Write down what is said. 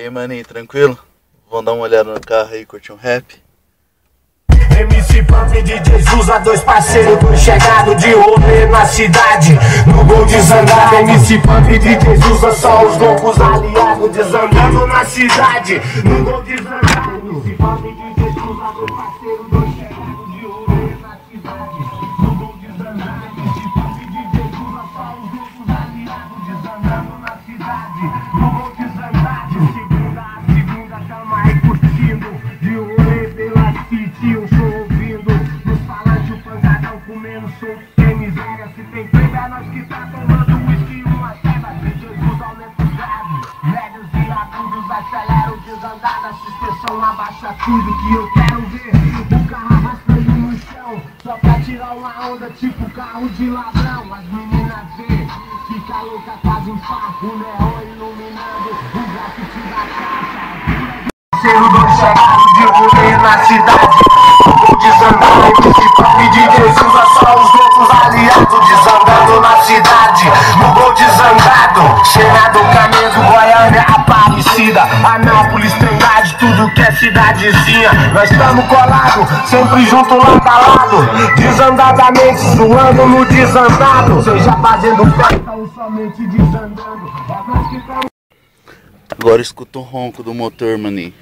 E aí, maninho, tranquilo? Vamos dar uma olhada no carro aí, curtir um rap? MC Pump e DJ Zusa, dois parceiros, dois chegados de rolê na cidade, no gol desandado. MC Pump e DJ Zusa, só os loucos aliados, desandando na cidade, no gol desandado. MC Pump e DJ Zusa, dois parceiros, dois chegados de rolê na cidade, no gol desandado. MC Pump e DJ Zusa, só os loucos aliados, desandando na cidade, no gol desandado. Segunda a segunda, tamo aí curtindo, de rolê pela City, um show ouvindo, nos falantes o pancadão comendo som, sem miséria, se tem prêmio é nós que tá tomando whisky, uma ceba, DJ Zusa aumenta os graves, médios e agudos, acelera o desandado, a suspensão abaixa tudo que eu quero ver, o carro arrastando no chão, só pra tirar uma onda tipo carro de ladrão, as meninas vê, fica louca, quase infarto, o neon iluminando, o grafite da caixa, parceiro dois chegados de rolê na cidade, tô desandando, MC Pump e DJ Zusa, só os loucos aliados, desandando na cidade, no gol desandado, Senado, Canedo, Goiânia, Aparecida, Anápolis, Trindade, tudo que é cidadezinha, nós tamo colado, sempre junto lado a lado, desandadamente, suando no desandado, seja fazendo festa ou somente desandando, é nós que tamo. Agora escuta o ronco do motor, maninho.